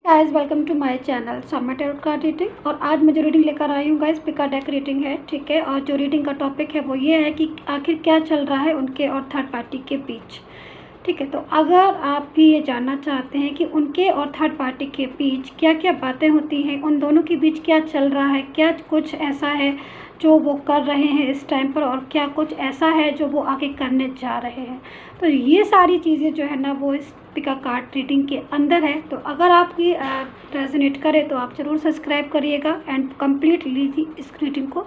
Guys welcome to my channel Saumya tarot card reading. और आज मैं जो रीडिंग लेकर आई हूँ गाइस पिका डेक रीडिंग है, ठीक है। और जो रीडिंग का टॉपिक है वो ये है कि आखिर क्या चल रहा है उनके और थर्ड पार्टी के बीच, ठीक है। तो अगर आप भी ये जानना चाहते हैं कि उनके और थर्ड पार्टी के बीच क्या क्या बातें होती हैं, उन दोनों के बीच क्या चल रहा है, क्या कुछ ऐसा है जो वो कर रहे हैं इस टाइम पर और क्या कुछ ऐसा है जो वो आगे करने जा रहे हैं, तो ये सारी चीज़ें जो है ना वो इस पिका कार्ड रीडिंग के अंदर है। तो अगर आपकी रेजोनेट करे तो आप ज़रूर सब्सक्राइब करिएगा एंड कम्प्लीटली इस रीडिंग को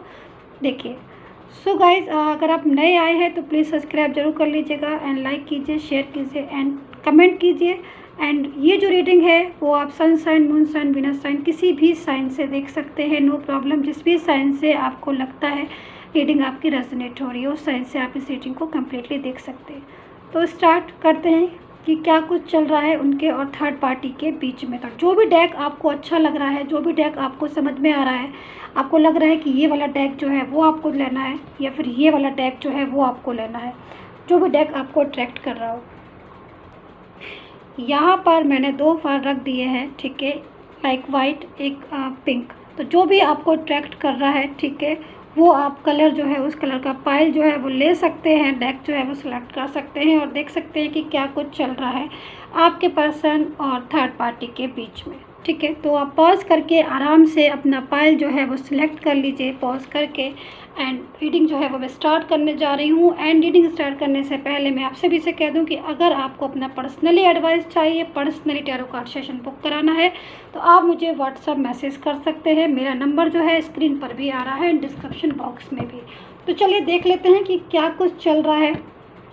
देखिए। सो गाइज अगर आप नए आए हैं तो प्लीज़ सब्सक्राइब जरूर कर लीजिएगा एंड लाइक कीजिए, शेयर कीजिए एंड कमेंट कीजिए। एंड ये जो रीडिंग है वो आप sun sign, moon sign, Venus sign किसी भी साइन से देख सकते हैं, नो प्रॉब्लम। जिस भी साइन से आपको लगता है रीडिंग आपकी रेजोनेट हो रही है उस साइन से आप इस रीडिंग को कम्प्लीटली देख सकते हैं। तो स्टार्ट करते हैं कि क्या कुछ चल रहा है उनके और थर्ड पार्टी के बीच में। तो जो भी डेक आपको अच्छा लग रहा है, जो भी डेक आपको समझ में आ रहा है, आपको लग रहा है कि ये वाला डेक जो है वो आपको लेना है या फिर ये वाला डेक जो है वो आपको लेना है, जो भी डेक आपको अट्रैक्ट कर रहा हो। यहाँ पर मैंने दो फर रख दिए हैं, ठीक है, लाइक वाइट एक पिंक। तो जो भी आपको अट्रैक्ट कर रहा है, ठीक है, वो आप कलर जो है उस कलर का पाइल जो है वो ले सकते हैं, डेक जो है वो सिलेक्ट कर सकते हैं और देख सकते हैं कि क्या कुछ चल रहा है आपके पर्सन और थर्ड पार्टी के बीच में, ठीक है। तो आप पॉज करके आराम से अपना पाइल जो है वो सिलेक्ट कर लीजिए पॉज करके। एंड रीडिंग जो है वो मैं स्टार्ट करने जा रही हूँ। एंड रीडिंग स्टार्ट करने से पहले मैं आपसे भी से कह दूँ कि अगर आपको अपना पर्सनली एडवाइस चाहिए, personally tarot card session book कराना है तो आप मुझे व्हाट्सअप मैसेज कर सकते हैं। मेरा नंबर जो है स्क्रीन पर भी आ रहा है, डिस्क्रिप्शन बॉक्स में भी। तो चलिए देख लेते हैं कि क्या कुछ चल रहा है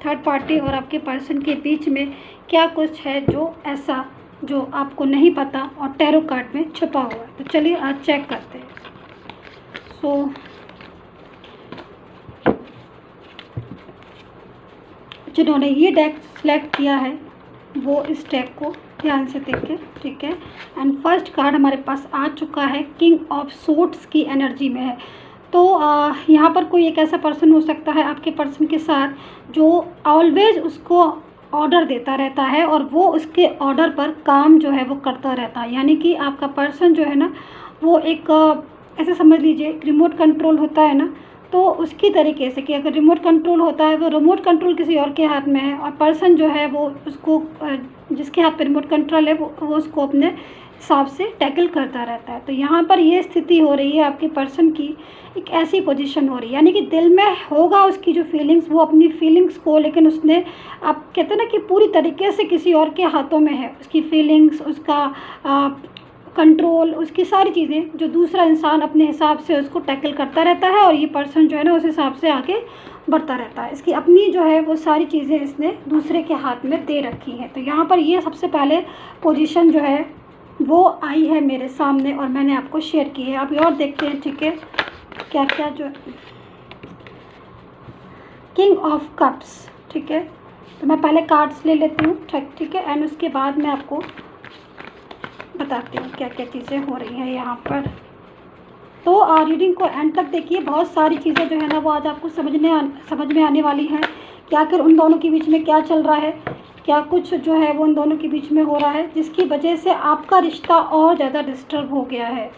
थर्ड पार्टी और आपके पर्सन के बीच में, क्या कुछ है जो ऐसा जो आपको नहीं पता और टैरो कार्ड में छुपा हुआ है। तो चलिए आज चेक करते हैं। सो जिन्होंने ये डेक सेलेक्ट किया है वो इस डेक को ध्यान से देखें, ठीक है। एंड फर्स्ट कार्ड हमारे पास आ चुका है, किंग ऑफ सोर्ड्स की एनर्जी में है। तो यहाँ पर कोई एक ऐसा पर्सन हो सकता है आपके पर्सन के साथ जो ऑलवेज उसको ऑर्डर देता रहता है और वो उसके ऑर्डर पर काम जो है वो करता रहता है। यानी कि आपका पर्सन जो है ना वो एक ऐसे समझ लीजिए रिमोट कंट्रोल होता है ना, तो उसकी तरीके से कि अगर रिमोट कंट्रोल होता है वो रिमोट कंट्रोल किसी और के हाथ में है और पर्सन जो है वो उसको जिसके हाथ पे रिमोट कंट्रोल है वो उसको अपने हिसाब से टैकल करता रहता है। तो यहाँ पर ये स्थिति हो रही है आपके पर्सन की, एक ऐसी पोजीशन हो रही है यानी कि दिल में होगा उसकी जो फीलिंग्स, वो अपनी फीलिंग्स को, लेकिन उसने आप कहते हैं ना कि पूरी तरीके से किसी और के हाथों में है उसकी फीलिंग्स, उसका कंट्रोल, उसकी सारी चीज़ें जो दूसरा इंसान अपने हिसाब से उसको टैकल करता रहता है और ये पर्सन जो है ना उस हिसाब से आगे बढ़ता रहता है। इसकी अपनी जो है वो सारी चीज़ें इसने दूसरे के हाथ में दे रखी हैं। तो यहाँ पर ये सबसे पहले पोजीशन जो है वो आई है मेरे सामने और मैंने आपको शेयर की है। अभी और देखते हैं, ठीक है, क्या क्या जो किंग ऑफ कप्स, ठीक है। तो मैं पहले कार्ड्स ले लेती हूँ, ठीक है, एंड उसके बाद मैं आपको बताती हूँ क्या क्या चीज़ें हो रही हैं यहाँ पर। तो रीडिंग को एंड तक देखिए, बहुत सारी चीज़ें जो है ना वो आज आपको समझ में आने वाली हैं कि आखिर उन दोनों के बीच में क्या चल रहा है, क्या कुछ जो है वो उन दोनों के बीच में हो रहा है जिसकी वजह से आपका रिश्ता और ज़्यादा डिस्टर्ब हो गया है।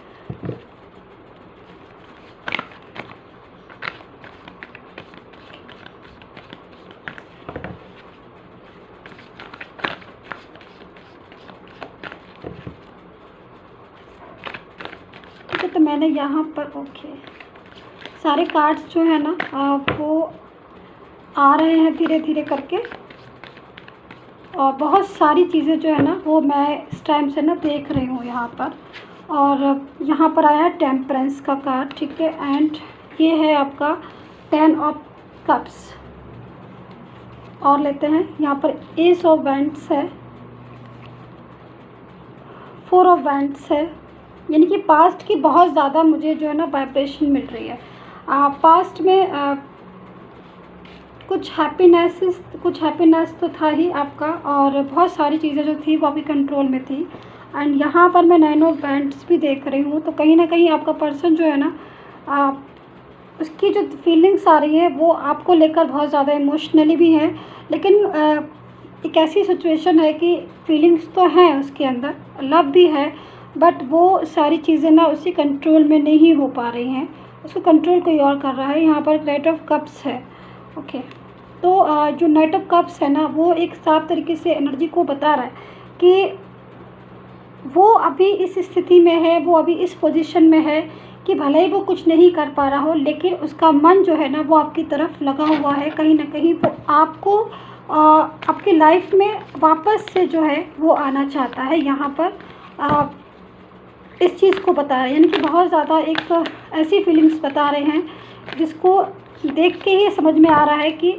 तो मैंने यहाँ पर ओके सारे कार्ड्स जो है ना वो आ रहे हैं धीरे धीरे करके और बहुत सारी चीज़ें जो है ना वो मैं इस टाइम से ना देख रही हूँ यहाँ पर। और यहाँ पर आया है टेम्परेंस का कार्ड, ठीक है, एंड ये है आपका 10 ऑफ कप्स। और लेते हैं यहाँ पर एस ऑफ वैंड्स है, 4 ऑफ वैंड्स है, यानी कि पास्ट की बहुत ज़्यादा मुझे जो है ना वाइब्रेशन मिल रही है। पास्ट में कुछ हैप्पीनेस तो था ही आपका और बहुत सारी चीज़ें जो थी वो आपकी कंट्रोल में थी। एंड यहाँ पर मैं 9 ऑफ वैंड्स भी देख रही हूँ। तो कहीं ना कहीं आपका पर्सन जो है ना उसकी जो फीलिंग्स आ रही है वो आपको लेकर बहुत ज़्यादा इमोशनली भी है, लेकिन एक ऐसी सिचुएशन है कि फीलिंग्स तो हैं उसके अंदर, लव भी है, बट वो सारी चीज़ें ना उसी कंट्रोल में नहीं हो पा रही हैं, उसको कंट्रोल कोई और कर रहा है। यहाँ पर नाइट ऑफ कप्स है। ओके, तो जो नाइट ऑफ कप्स है ना, वो एक साफ तरीके से एनर्जी को बता रहा है कि वो अभी इस स्थिति में है, वो अभी इस पोजीशन में है कि भले ही वो कुछ नहीं कर पा रहा हो, लेकिन उसका मन जो है ना वो आपकी तरफ लगा हुआ है। कहीं ना कहीं वो आपको आपकी लाइफ में वापस से जो है वो आना चाहता है। यहाँ पर इस चीज़ को बता रहे हैं, यानी कि बहुत ज़्यादा एक ऐसी फीलिंग्स बता रहे हैं जिसको देख के ही समझ में आ रहा है कि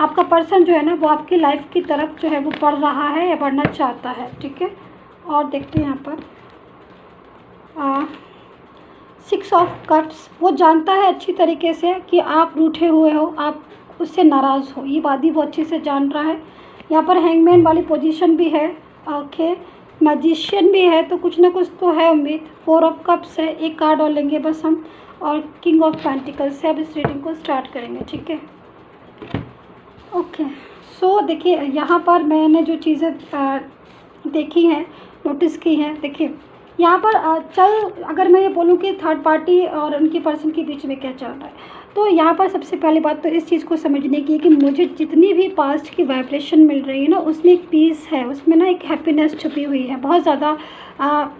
आपका पर्सन जो है ना वो आपकी लाइफ की तरफ जो है वो बढ़ रहा है या बढ़ना चाहता है। ठीक है, और देखते हैं यहाँ पर 6 ऑफ कप्स। वो जानता है अच्छी तरीके से कि आप रूठे हुए हो, आप उससे नाराज़ हो, ये बात भी वो अच्छे से जान रहा है। यहाँ पर हैंगमैन वाली पोजीशन भी है। ओके, मैजिशियन भी है, तो कुछ ना कुछ तो है उम्मीद। 4 ऑफ कप्स है, एक कार्ड और लेंगे बस हम, और किंग ऑफ पेंटिकल्स से अब इस रीडिंग को स्टार्ट करेंगे। ठीक है, ओके। सो देखिए, यहाँ पर मैंने जो चीज़ें देखी हैं, नोटिस की हैं, देखिए यहाँ पर अगर मैं ये बोलूँ कि थर्ड पार्टी और उनके पर्सन के बीच में क्या चल रहा है, तो यहाँ पर सबसे पहली बात तो इस चीज़ को समझने की है कि मुझे जितनी भी पास्ट की वाइब्रेशन मिल रही है ना, उसमें एक पीस है, उसमें ना एक हैप्पीनेस छुपी हुई है, बहुत ज़्यादा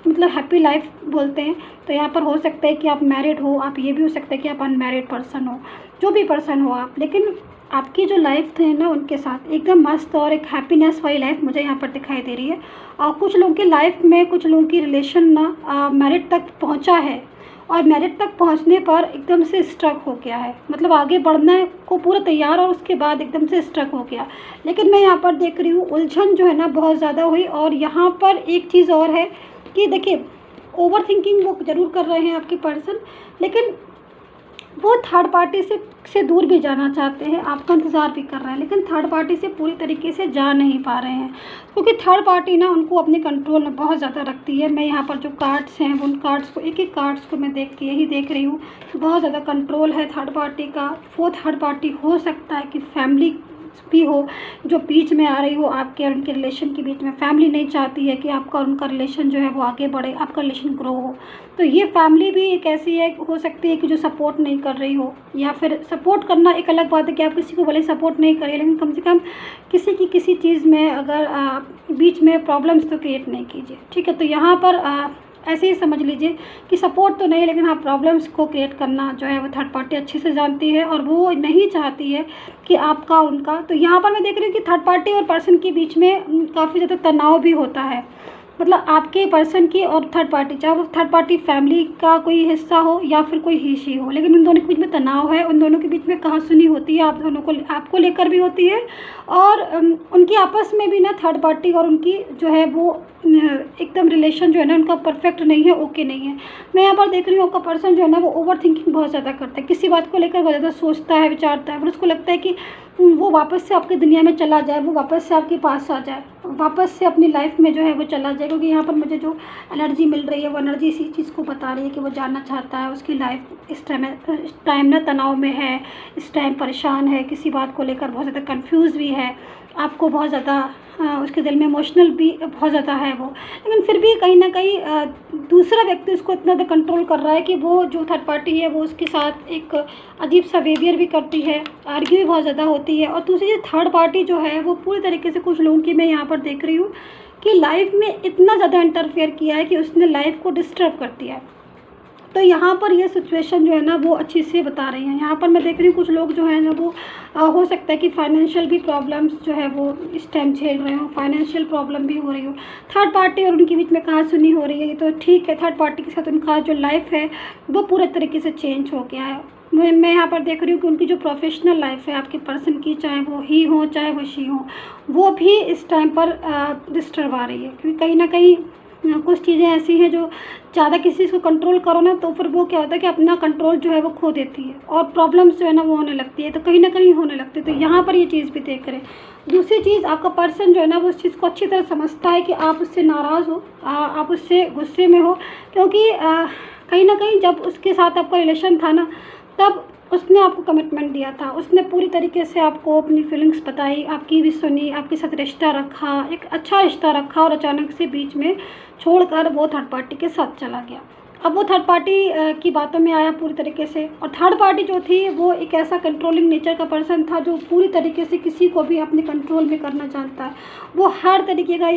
मतलब हैप्पी लाइफ बोलते हैं। तो यहाँ पर हो सकता है कि आप मैरिड हो, आप ये भी हो सकता है कि आप अनमैरिड पर्सन हो, जो भी पर्सन हो आप, लेकिन आपकी जो लाइफ थे ना उनके साथ एकदम मस्त और एक हैप्पीनेस वाली लाइफ मुझे यहाँ पर दिखाई दे रही है। और कुछ लोगों की लाइफ में, कुछ लोगों की रिलेशन ना मैरिड तक पहुँचा है, और मैरिड तक पहुंचने पर एकदम से स्ट्रक हो गया है, मतलब आगे बढ़ने को पूरा तैयार और उसके बाद एकदम से स्ट्रक हो गया। लेकिन मैं यहाँ पर देख रही हूँ उलझन जो है ना बहुत ज़्यादा हुई। और यहाँ पर एक चीज़ और है कि देखिए, ओवर थिंकिंग वो ज़रूर कर रहे हैं आपके पर्सन, लेकिन वो थर्ड पार्टी से दूर भी जाना चाहते हैं, आपका इंतज़ार भी कर रहे हैं, लेकिन थर्ड पार्टी से पूरी तरीके से जा नहीं पा रहे हैं, क्योंकि थर्ड पार्टी ना उनको अपने कंट्रोल में बहुत ज़्यादा रखती है। मैं यहाँ पर जो कार्ड्स हैं उन कार्ड्स को, एक एक कार्ड्स को मैं देख के यही देख रही हूँ, बहुत ज़्यादा कंट्रोल है थर्ड पार्टी का। वो थर्ड पार्टी हो सकता है कि फैमिली भी हो जो बीच में आ रही हो, आपके और उनके रिलेशन के बीच में। फैमिली नहीं चाहती है कि आपका और उनका रिलेशन जो है वो आगे बढ़े, आपका रिलेशन ग्रो हो। तो ये फैमिली भी एक ऐसी है, हो सकती है कि जो सपोर्ट नहीं कर रही हो, या फिर सपोर्ट करना एक अलग बात है कि आप किसी को भले सपोर्ट नहीं करें, लेकिन कम से कम किसी की किसी चीज़ में अगर बीच में प्रॉब्लम्स तो क्रिएट नहीं कीजिए। ठीक है, तो यहाँ पर ऐसे ही समझ लीजिए कि सपोर्ट तो नहीं, लेकिन हाँ प्रॉब्लम्स को क्रिएट करना जो है वो थर्ड पार्टी अच्छे से जानती है, और वो नहीं चाहती है कि आपका उनका। तो यहाँ पर मैं देख रही हूँ कि थर्ड पार्टी और पर्सन के बीच में काफ़ी ज़्यादा तनाव भी होता है, मतलब आपके पर्सन की और थर्ड पार्टी, चाहे वो थर्ड पार्टी फैमिली का कोई हिस्सा हो या फिर कोई हिस्सी हो, लेकिन उन दोनों के बीच में तनाव है, उन दोनों के बीच में कहासुनी होती है, आप दोनों को, आपको लेकर भी होती है, और उनकी आपस में भी ना थर्ड पार्टी और उनकी जो है वो एकदम रिलेशन जो है ना उनका परफेक्ट नहीं है, ओके नहीं है। मैं यहाँ पर देख रही हूँ आपका पर्सन जो है ना वो ओवर थिंकिंग बहुत ज़्यादा करता है, किसी बात को लेकर बहुत ज़्यादा सोचता है, विचारता है, फिर उसको लगता है कि वो वापस से आपकी दुनिया में चला जाए, वो वापस से आपके पास आ जाए, वापस से अपनी लाइफ में जो है वो चला जाए। क्योंकि यहाँ पर मुझे जो एनर्जी मिल रही है वो एनर्जी इसी चीज़ को बता रही है कि वो जानना चाहता है, उसकी लाइफ इस टाइम ना तनाव में है, इस टाइम परेशान है, किसी बात को लेकर बहुत ज़्यादा कंफ्यूज भी है, आपको बहुत ज़्यादा उसके दिल में इमोशनल भी बहुत ज़्यादा है वो। लेकिन फिर भी कहीं ना कहीं दूसरा व्यक्ति उसको इतना ज़्यादा कंट्रोल कर रहा है कि वो जो थर्ड पार्टी है वो उसके साथ एक अजीब सा बिहेवियर भी करती है, आर्ग्यू भी बहुत ज़्यादा होती है। और दूसरी चीज़, थर्ड पार्टी जो है वो पूरी तरीके से कुछ लोगों की मैं यहाँ पर देख रही हूँ कि लाइफ में इतना ज़्यादा इंटरफेयर किया है कि उसने लाइफ को डिस्टर्ब कर दिया है। तो यहाँ पर ये सिचुएशन जो है ना वो अच्छी से बता रही हैं। यहाँ पर मैं देख रही हूँ कुछ लोग जो है ना वो हो सकता है कि फाइनेंशियल भी प्रॉब्लम्स जो है वो इस टाइम झेल रहे हो, फाइनेंशियल प्रॉब्लम भी हो रही हो, थर्ड पार्टी और उनके बीच में कहासुनी हो रही है। तो ठीक है, थर्ड पार्टी के साथ उनका जो लाइफ है वो पूरे तरीके से चेंज हो गया है। मैं यहाँ पर देख रही हूँ कि उनकी जो प्रोफेशनल लाइफ है आपके पर्सन की, चाहे वो ही हो चाहे वो शी हो, वो भी इस टाइम पर डिस्टर्ब आ रही है। क्योंकि कहीं ना कहीं कुछ चीज़ें ऐसी हैं जो ज़्यादा किसी चीज़ को कंट्रोल करो ना तो फिर वो क्या होता है कि अपना कंट्रोल जो है वो खो देती है, और प्रॉब्लम्स जो है ना वो होने लगती है, तो कहीं ना कहीं होने लगती है। तो यहाँ पर ये चीज़ भी देख रहे हैं। दूसरी चीज़, आपका पर्सन जो है ना वो उस चीज़ को अच्छी तरह समझता है कि आप उससे नाराज़ हो, आप उससे गुस्से में हो, क्योंकि कहीं ना कहीं जब उसके साथ आपका रिलेशन था ना तब उसने आपको कमिटमेंट दिया था, उसने पूरी तरीके से आपको अपनी फीलिंग्स बताई, आपकी भी सुनी, आपके साथ रिश्ता रखा, एक अच्छा रिश्ता रखा, और अचानक से बीच में छोड़कर वो थर्ड पार्टी के साथ चला गया। अब वो थर्ड पार्टी की बातों में आया पूरी तरीके से, और थर्ड पार्टी जो थी वो एक ऐसा कंट्रोलिंग नेचर का पर्सन था जो पूरी तरीके से किसी को भी अपने कंट्रोल में करना चाहता है। वो हर तरीके का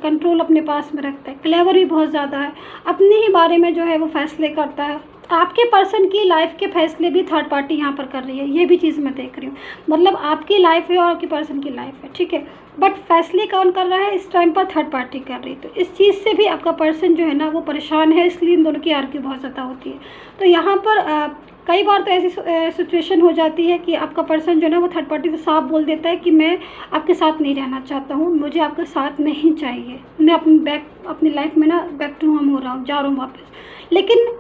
कंट्रोल अपने पास में रखता है, क्लेवर भी बहुत ज़्यादा है, अपने ही बारे में जो है वो फैसले करता है। आपके पर्सन की लाइफ के फैसले भी थर्ड पार्टी यहाँ पर कर रही है, ये भी चीज़ मैं देख रही हूँ। मतलब आपकी लाइफ है और आपके पर्सन की लाइफ है, ठीक है, बट फैसले कौन कर रहा है इस टाइम पर? थर्ड पार्टी कर रही है। तो इस चीज़ से भी आपका पर्सन जो है ना वो परेशान है, इसलिए इन दोनों की आर्ग्यू बहुत ज़्यादा होती है। तो यहाँ पर कई बार तो ऐसी सिचुएशन हो जाती है कि आपका पर्सन जो है ना वो थर्ड पार्टी से साफ बोल देता है कि मैं आपके साथ नहीं रहना चाहता हूँ, मुझे आपका साथ नहीं चाहिए, मैं अपनी लाइफ में ना बैक टू होम हो रहा हूँ, जा रहा हूँ वापस। लेकिन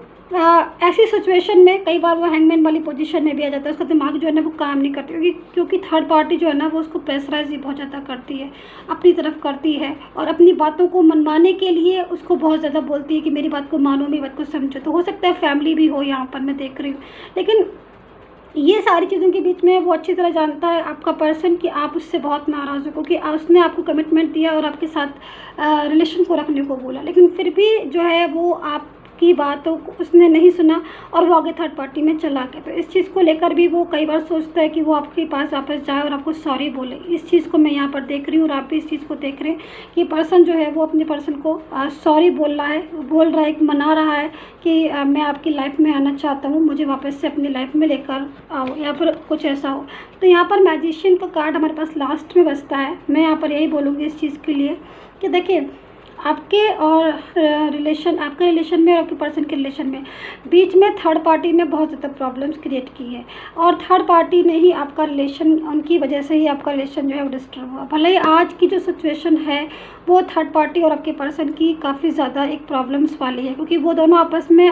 ऐसी सिचुएशन में कई बार वो हैंगमैन वाली पोजीशन में भी आ जाता है, उसका दिमाग जो है ना वो काम नहीं करती, क्योंकि थर्ड पार्टी जो है ना वो उसको प्रेशराइज भी बहुत ज़्यादा करती है, अपनी तरफ करती है, और अपनी बातों को मनवाने के लिए उसको बहुत ज़्यादा बोलती है कि मेरी बात को मानो, मेरी बात को समझो। तो हो सकता है फैमिली भी हो यहाँ पर, मैं देख रही हूँ। लेकिन ये सारी चीज़ों के बीच में वो अच्छी तरह जानता है आपका पर्सन कि आप उससे बहुत नाराज़ हो, क्योंकि उसने आपको कमिटमेंट दिया और आपके साथ रिलेशन को रखने को बोला, लेकिन फिर भी जो है वो आपकी बातों को उसने नहीं सुना और वो आगे थर्ड पार्टी में चला गया। तो इस चीज़ को लेकर भी वो कई बार सोचता है कि वो आपके पास वापस जाए और आपको सॉरी बोले। इस चीज़ को मैं यहाँ पर देख रही हूँ, और आप भी इस चीज़ को देख रहे हैं कि पर्सन जो है वो अपने पर्सन को सॉरी बोल रहा है, मना रहा है कि मैं आपकी लाइफ में आना चाहता हूँ, मुझे वापस से अपनी लाइफ में लेकर आओ, या फिर कुछ ऐसा हो। तो यहाँ पर मैजिशियन का कार्ड हमारे पास लास्ट में बचता है। मैं यहाँ पर यही बोलूँगी इस चीज़ के लिए कि देखिए, आपके और आपके रिलेशन में और आपके पर्सन के रिलेशन में बीच में थर्ड पार्टी ने बहुत ज़्यादा प्रॉब्लम्स क्रिएट की है, और थर्ड पार्टी ने ही आपका रिलेशन, उनकी वजह से ही आपका रिलेशन जो है वो डिस्टर्ब हुआ। भले ही आज की जो सिचुएशन है वो थर्ड पार्टी और आपके पर्सन की काफ़ी ज़्यादा एक प्रॉब्लम्स वाली है, क्योंकि वो दोनों आपस में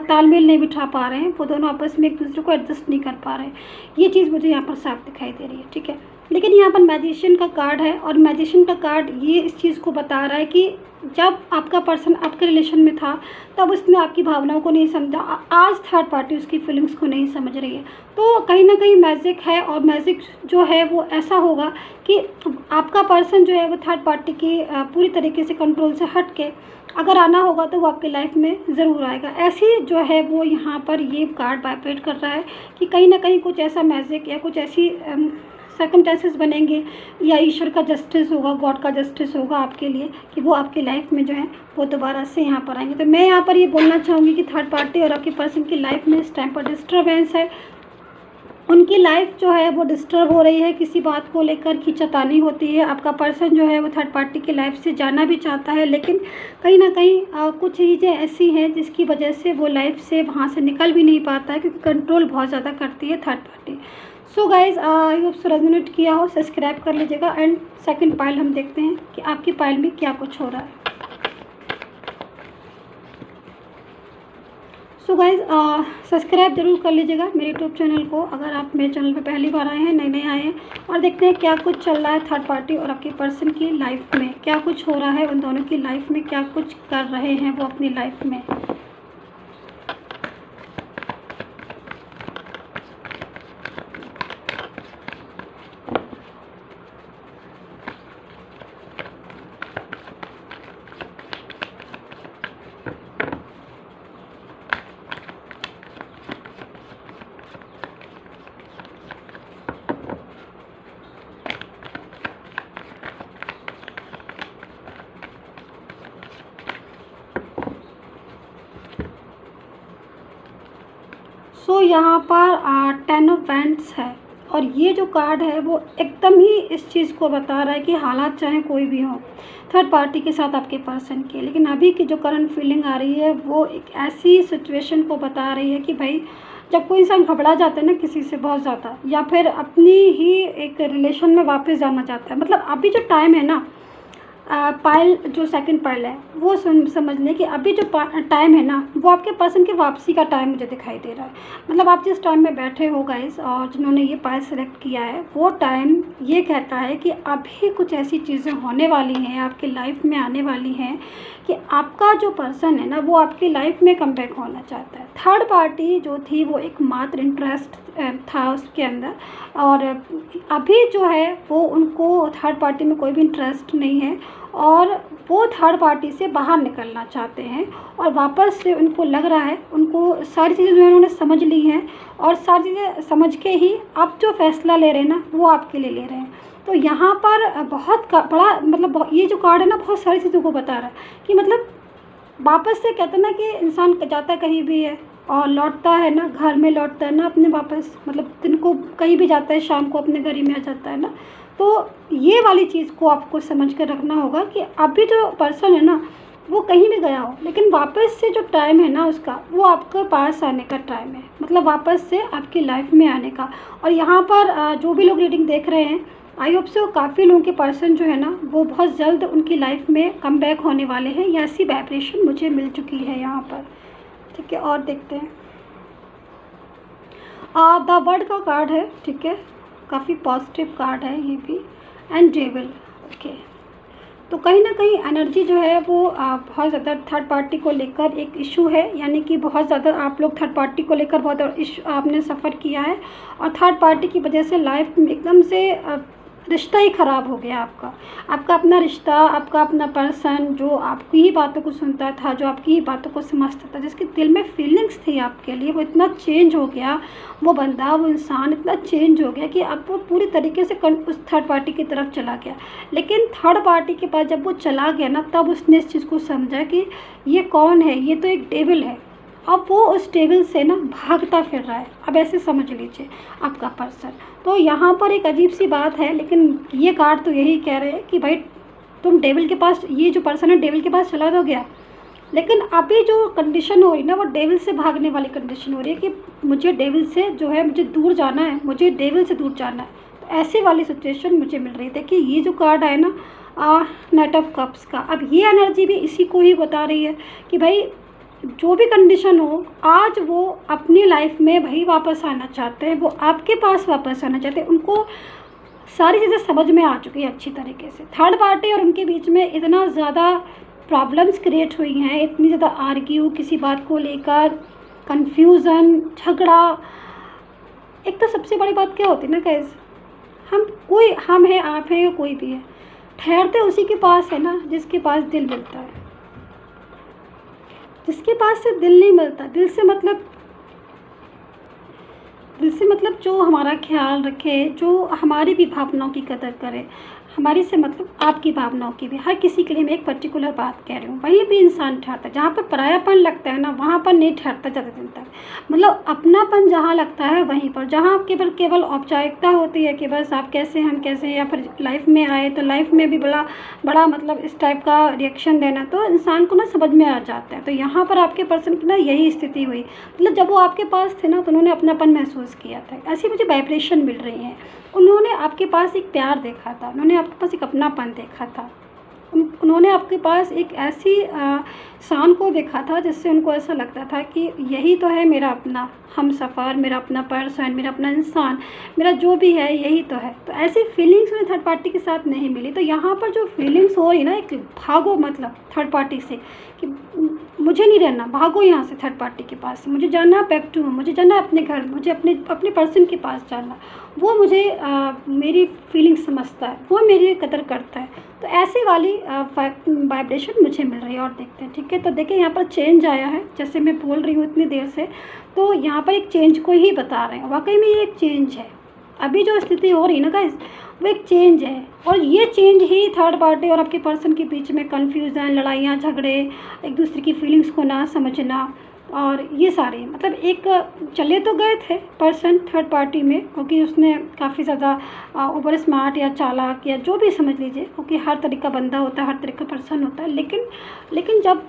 तालमेल नहीं बिठा पा रहे हैं, वो दोनों आपस में एक दूसरे को एडजस्ट नहीं कर पा रहे हैं। ये चीज़ मुझे यहाँ पर साफ दिखाई दे रही है, ठीक है। लेकिन यहाँ पर मैजिशियन का कार्ड है, और मैजिशियन का कार्ड ये इस चीज़ को बता रहा है कि जब आपका पर्सन आपके रिलेशन में था तब उसने आपकी भावनाओं को नहीं समझा, आज थर्ड पार्टी उसकी फीलिंग्स को नहीं समझ रही है। तो कहीं ना कहीं मैजिक है, और मैजिक जो है वो ऐसा होगा कि आपका पर्सन जो है वो थर्ड पार्टी की पूरी तरीके से कंट्रोल से हट के अगर आना होगा तो वो आपकी लाइफ में ज़रूर आएगा। ऐसी जो है वो यहाँ पर ये कार्ड वाइब्रेट कर रहा है कि कहीं ना कहीं कुछ ऐसा मैजिक या कुछ ऐसी सर्कमस्टेंसेस बनेंगे, या ईश्वर का जस्टिस होगा, गॉड का जस्टिस होगा आपके लिए, कि वो आपकी लाइफ में जो है वो दोबारा से यहाँ पर आएंगे। तो मैं यहाँ पर ये बोलना चाहूँगी कि थर्ड पार्टी और आपके पर्सन की लाइफ में इस टाइम पर डिस्टर्बेंस है, उनकी लाइफ जो है वो डिस्टर्ब हो रही है, किसी बात को लेकर खींचातानी होती है। आपका पर्सन जो है वो थर्ड पार्टी की लाइफ से जाना भी चाहता है, लेकिन कहीं ना कहीं कुछ चीज़ें ऐसी हैं जिसकी वजह से वो लाइफ से वहाँ से निकल भी नहीं पाता है, क्योंकि कंट्रोल बहुत ज़्यादा करती है third party. So guys, I hope so resonate किया हो, सब्सक्राइब कर लीजिएगा। एंड सेकंड पाइल हम देखते हैं कि आपकी पाइल में क्या कुछ हो रहा है। सो गाइज, सब्सक्राइब जरूर कर लीजिएगा मेरे यूट्यूब चैनल को, अगर आप मेरे चैनल पे पहली बार आए हैं, नए आए हैं। और देखते हैं क्या कुछ चल रहा है थर्ड पार्टी और आपके पर्सन की लाइफ में, क्या कुछ हो रहा है उन दोनों की लाइफ में, क्या कुछ कर रहे हैं वो अपनी लाइफ में। सो यहाँ पर 10 ऑफ वैंड्स है, और ये जो कार्ड है वो एकदम ही इस चीज़ को बता रहा है कि हालात चाहे कोई भी हो थर्ड पार्टी के साथ आपके पर्सन के, लेकिन अभी की जो करंट फीलिंग आ रही है वो एक ऐसी सिचुएशन को बता रही है कि भाई, जब कोई इंसान घबरा जाता है ना किसी से बहुत ज़्यादा, या फिर अपनी ही एक रिलेशन में वापस जाना चाहता है, मतलब अभी जो टाइम है ना, पायल जो सेकंड पायल है वो समझ लें कि अभी जो टाइम है ना वो आपके पर्सन की वापसी का टाइम मुझे दिखाई दे रहा है। मतलब आप जिस टाइम में बैठे हो गाइस और जिन्होंने ये पायल सेलेक्ट किया है वो टाइम ये कहता है कि अभी कुछ ऐसी चीज़ें होने वाली हैं आपकी लाइफ में आने वाली हैं कि आपका जो पर्सन है ना वो आपकी लाइफ में कम बैक होना चाहता है। थर्ड पार्टी जो थी वो एक मात्र इंटरेस्ट था उसके अंदर, और अभी जो है वो उनको थर्ड पार्टी में कोई भी इंटरेस्ट नहीं है और वो थर्ड पार्टी से बाहर निकलना चाहते हैं। और वापस से उनको लग रहा है, उनको सारी चीज़ें जो है उन्होंने समझ ली हैं और सारी चीज़ें समझ के ही अब जो फ़ैसला ले रहे हैं ना वो आपके लिए ले रहे हैं। तो यहाँ पर बहुत बड़ा मतलब ये जो कार्ड है ना बहुत सारी चीज़ों को बता रहा है कि मतलब वापस से कहते हैं ना कि इंसान जाता कहीं भी है और लौटता है ना घर में, लौटता है ना अपने वापस, मतलब दिन को कहीं भी जाता है शाम को अपने घर ही में आ जाता है ना। तो ये वाली चीज़ को आपको समझ कर रखना होगा कि अभी जो पर्सन है ना वो कहीं भी गया हो लेकिन वापस से जो टाइम है ना उसका वो आपके पास आने का टाइम है, मतलब वापस से आपकी लाइफ में आने का। और यहाँ पर जो भी लोग रीडिंग देख रहे हैं आई होप से काफ़ी लोगों के पर्सन जो है ना वो बहुत जल्द उनकी लाइफ में कम बैक होने वाले हैं, या ऐसी वाइब्रेशन मुझे मिल चुकी है यहाँ पर। ठीक है, और देखते हैं द वर्ड का कार्ड है। ठीक है, काफ़ी पॉजिटिव कार्ड है ये भी, एंड डेविल। ओके, तो कहीं ना कहीं एनर्जी जो है वो बहुत ज़्यादा थर्ड पार्टी को लेकर एक इशू है, यानी कि बहुत ज़्यादा आप लोग थर्ड पार्टी को लेकर बहुत इशू आपने सफ़र किया है और थर्ड पार्टी की वजह से लाइफ में एकदम से रिश्ता ही ख़राब हो गया आपका अपना रिश्ता, आपका अपना पर्सन जो आपकी ही बातों को सुनता था, जो आपकी ही बातों को समझता था, जिसके दिल में फीलिंग्स थी आपके लिए, वो इतना चेंज हो गया, वो बंदा वो इंसान इतना चेंज हो गया कि अब वो पूरी तरीके से उस थर्ड पार्टी की तरफ चला गया। लेकिन थर्ड पार्टी के पास जब वो चला गया ना तब उसने इस चीज़ को समझा कि ये कौन है, ये तो एक डेविल है। अब वो उस डेविल से ना भागता फिर रहा है। अब ऐसे समझ लीजिए आपका पर्सन। तो यहाँ पर एक अजीब सी बात है, लेकिन ये कार्ड तो यही कह रहे हैं कि भाई तुम डेविल के पास, ये जो पर्सन है डेविल के पास चला तो गया, लेकिन अभी जो कंडीशन हो रही ना वो डेविल से भागने वाली कंडीशन हो रही है कि मुझे डेविल से जो है मुझे दूर जाना है, मुझे डेविल से दूर जाना है। तो ऐसे वाली सिचुएशन मुझे मिल रही है। देखिए ये जो कार्ड है ना नाइट ऑफ कप्स का, अब ये एनर्जी भी इसी को ही बता रही है कि भाई जो भी कंडीशन हो आज वो अपनी लाइफ में भाई वापस आना चाहते हैं, वो आपके पास वापस आना चाहते हैं। उनको सारी चीज़ें समझ में आ चुकी है अच्छी तरीके से। थर्ड पार्टी और उनके बीच में इतना ज़्यादा प्रॉब्लम्स क्रिएट हुई हैं, इतनी ज़्यादा आर्ग्यू किसी बात को लेकर, कन्फ्यूज़न, झगड़ा। एक तो सबसे बड़ी बात क्या होती है ना गाइस, हम हैं, आप हैं या कोई भी है, ठहरते उसी के पास है ना जिसके पास दिल मिलता है। जिसके पास से दिल नहीं मिलता, दिल से मतलब जो हमारा ख्याल रखे, जो हमारी भी भावनाओं की कदर करे, हमारी से मतलब आपकी भावनाओं की भी। हर किसी के लिए मैं एक पर्टिकुलर बात कह रही हूँ, वहीं भी इंसान ठहरता है। जहाँ पर परायापन लगता है ना वहाँ पर नहीं ठहरता ज़्यादा दिन तक। मतलब अपनापन जहाँ लगता है वहीं पर, जहाँ केवल औपचारिकता होती है कि बस आप कैसे हम कैसे, या फिर लाइफ में आए तो लाइफ में भी बड़ा मतलब इस टाइप का रिएक्शन देना, तो इंसान को ना समझ में आ जाता है। तो यहाँ पर आपके पर्सन की ना यही स्थिति हुई। मतलब जब वो आपके पास थे ना तो उन्होंने अपनापन महसूस किया था, ऐसी मुझे वाइब्रेशन मिल रही है। उन्होंने आपके पास एक प्यार देखा था, उन्होंने आपके पास एक अपनापन देखा था, उन्होंने आपके पास एक ऐसी शान को देखा था जिससे उनको ऐसा लगता था कि यही तो है मेरा अपना हम सफ़र, मेरा अपना पर्सन, मेरा अपना इंसान, मेरा जो भी है यही तो है। तो ऐसी फीलिंग्स में थर्ड पार्टी के साथ नहीं मिली। तो यहाँ पर जो फीलिंग्स हो रही ना, एक भागो मतलब थर्ड पार्टी से कि मुझे नहीं रहना, भागो यहाँ से थर्ड पार्टी के पास, मुझे जाना बैक टू, मुझे जाना अपने घर, मुझे अपने पर्सन के पास जाना, वो मुझे मेरी फीलिंग समझता है, वो मेरी कदर करता है। तो ऐसी वाली वाइब्रेशन मुझे मिल रही है। और देखते हैं, ठीक है। तो देखिए यहाँ पर चेंज आया है, जैसे मैं बोल रही हूँ इतनी देर से, तो यहाँ पर एक चेंज को ही बता रहे हैं। वाकई में ये एक चेंज है, अभी जो स्थिति हो रही है ना गाइस वो एक चेंज है। और ये चेंज ही थर्ड पार्टी और आपके पर्सन के बीच में कन्फ्यूज़न, लड़ाइयाँ, झगड़े, एक दूसरे की फीलिंग्स को ना समझना, और ये सारे मतलब एक चले तो गए थे पर्सन थर्ड पार्टी में, क्योंकि उसने काफ़ी ज़्यादा ओवर स्मार्ट या चालाक या जो भी समझ लीजिए, क्योंकि हर तरह का बंदा होता है, हर तरह का पर्सन होता है। लेकिन जब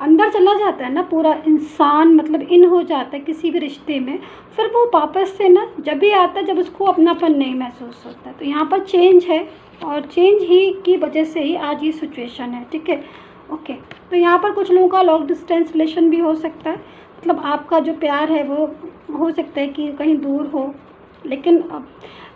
अंदर चला जाता है ना पूरा इंसान, मतलब इन हो जाता है किसी भी रिश्ते में, फिर वो वापस से ना जब भी आता है जब उसको अपनापन नहीं महसूस होता है। तो यहाँ पर चेंज है और चेंज ही की वजह से ही आज ये सिचुएशन है, ठीक है। ओके, तो यहाँ पर कुछ लोगों का लॉन्ग डिस्टेंस रिलेशन भी हो सकता है, मतलब आपका जो प्यार है वो हो सकता है कि कहीं दूर हो, लेकिन अब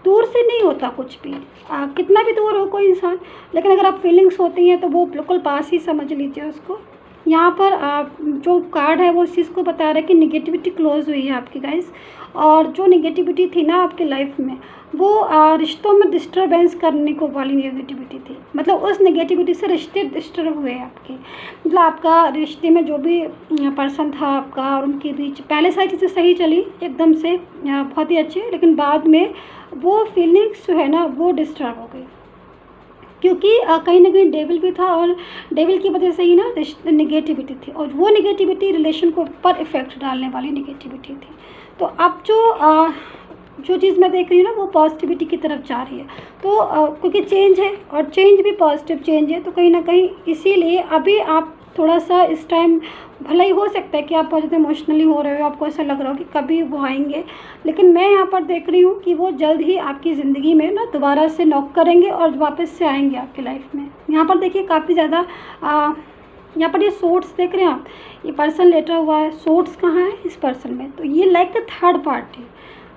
दूर से नहीं होता कुछ भी, कितना भी दूर हो कोई इंसान, लेकिन अगर आप फीलिंग्स होती हैं तो वो बिल्कुल पास ही समझ लीजिए उसको। यहाँ पर जो कार्ड है वो इस चीज़ को बता रहा है कि निगेटिविटी क्लोज हुई है आपकी गाइस, और जो निगेटिविटी थी ना आपकी लाइफ में वो रिश्तों में डिस्टर्बेंस करने को वाली नेगेटिविटी थी, मतलब उस नेगेटिविटी से रिश्ते डिस्टर्ब हुए आपके, मतलब आपका रिश्ते में जो भी पर्सन था आपका और उनके बीच पहले सारी चीज़ें सही चली एकदम से बहुत ही अच्छी, लेकिन बाद में वो फीलिंग्स जो है ना वो डिस्टर्ब हो गई, क्योंकि कहीं ना कहीं डेविल भी था और डेविल की वजह से ही ना निगेटिविटी थी, और वो निगेटिविटी रिलेशन को पर इफ़ेक्ट डालने वाली निगेटिविटी थी। तो अब जो चीज़ मैं देख रही हूँ ना वो पॉजिटिविटी की तरफ जा रही है, तो क्योंकि चेंज है और चेंज भी पॉजिटिव चेंज है, तो कहीं ना कहीं इसीलिए अभी आप थोड़ा सा इस टाइम भला ही हो सकता है कि आप बहुत ज़्यादा इमोशनली हो रहे हो, आपको ऐसा लग रहा हो कि कभी वो आएंगे, लेकिन मैं यहाँ पर देख रही हूँ कि वो जल्द ही आपकी ज़िंदगी में ना दोबारा से नॉक करेंगे और वापस से आएंगे आपकी लाइफ में। यहाँ पर देखिए काफ़ी ज़्यादा यहाँ पर ये सोर्ट्स देख रहे हैं आप, ये पर्सन लेटा हुआ है, सोर्ट्स कहाँ है इस पर्सन में, तो ये लाइक द थर्ड पार्टी,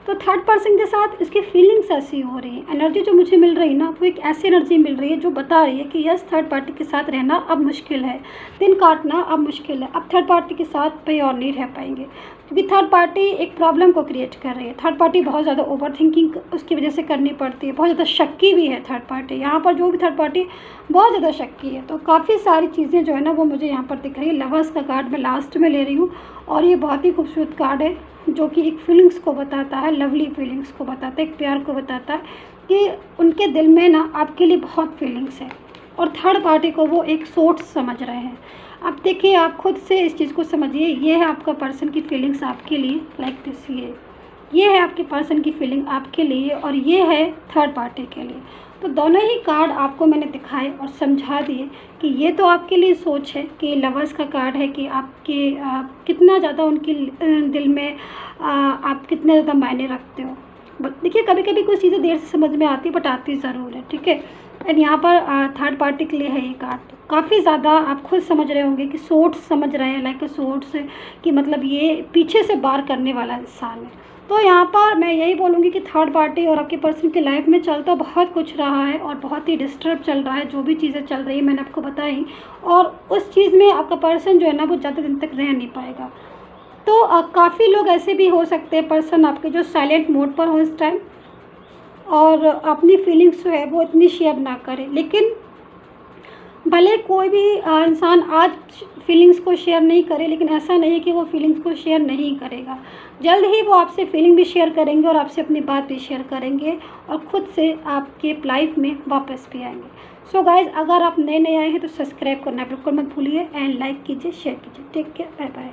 तो थर्ड पर्सन के साथ इसकी फीलिंग्स ऐसी हो रही है, एनर्जी जो मुझे मिल रही है ना वो एक ऐसी एनर्जी मिल रही है जो बता रही है कि यस थर्ड पार्टी के साथ रहना अब मुश्किल है, दिन काटना अब मुश्किल है, अब थर्ड पार्टी के साथ पे और नहीं रह पाएंगे, क्योंकि थर्ड पार्टी एक प्रॉब्लम को क्रिएट कर रही है। थर्ड पार्टी बहुत ज़्यादा ओवर थिंकिंग उसकी वजह से करनी पड़ती है, बहुत ज़्यादा शक्की भी है थर्ड पार्टी, यहाँ पर जो भी थर्ड पार्टी बहुत ज़्यादा शक्की है, तो काफ़ी सारी चीज़ें जो है ना वो मुझे यहाँ पर दिख रही है। लवर्स का कार्ड मैं लास्ट में ले रही हूँ और ये बहुत ही खूबसूरत कार्ड है जो कि एक फीलिंग्स को बताता है, लवली फीलिंग्स को बताता है, एक प्यार को बताता है कि उनके दिल में ना आपके लिए बहुत फीलिंग्स है और थर्ड पार्टी को वो एक सोर्स समझ रहे हैं। अब देखिए आप खुद से इस चीज़ को समझिए, ये है आपका पर्सन की फीलिंग्स आपके लिए, लाइक दिस, ये है आपके पर्सन की फीलिंग आपके लिए और ये है थर्ड पार्टी के लिए। तो दोनों ही कार्ड आपको मैंने दिखाए और समझा दिए कि ये तो आपके लिए सोच है कि लवर्स का कार्ड है कि आपके कितना ज़्यादा उनके दिल में आप कितने ज़्यादा मायने रखते हो। देखिए कभी कभी कुछ चीज़ें देर से समझ में आती है बट आती ज़रूर है, ठीक है। एंड यहाँ पर थर्ड पार्टी के लिए है ये कार्ड, तो काफ़ी ज़्यादा आप खुद समझ रहे होंगे कि सोर्स समझ रहे हैं, लाइक सोर्स कि मतलब ये पीछे से बार करने वाला इंसान है। तो यहाँ पर मैं यही बोलूँगी कि थर्ड पार्टी और आपके पर्सन की लाइफ में चल तो बहुत कुछ रहा है और बहुत ही डिस्टर्ब चल रहा है, जो भी चीज़ें चल रही है मैंने आपको बताई, और उस चीज़ में आपका पर्सन जो है ना वो ज़्यादा दिन तक रह नहीं पाएगा। तो काफ़ी लोग ऐसे भी हो सकते हैं पर्सन आपके जो साइलेंट मोड पर हो इस टाइम और अपनी फीलिंग्स जो है वो इतनी शेयर ना करें, लेकिन भले कोई भी इंसान आज फीलिंग्स को शेयर नहीं करे, लेकिन ऐसा नहीं है कि वो फीलिंग्स को शेयर नहीं करेगा, जल्द ही वो आपसे फीलिंग भी शेयर करेंगे और आपसे अपनी बात भी शेयर करेंगे और ख़ुद से आपके लाइफ में वापस भी आएंगे। सो गाइज़, अगर आप नए आए हैं तो सब्सक्राइब करना बिल्कुल मत भूलिए एंड लाइक कीजिए, शेयर कीजिए। Take care, bye bye.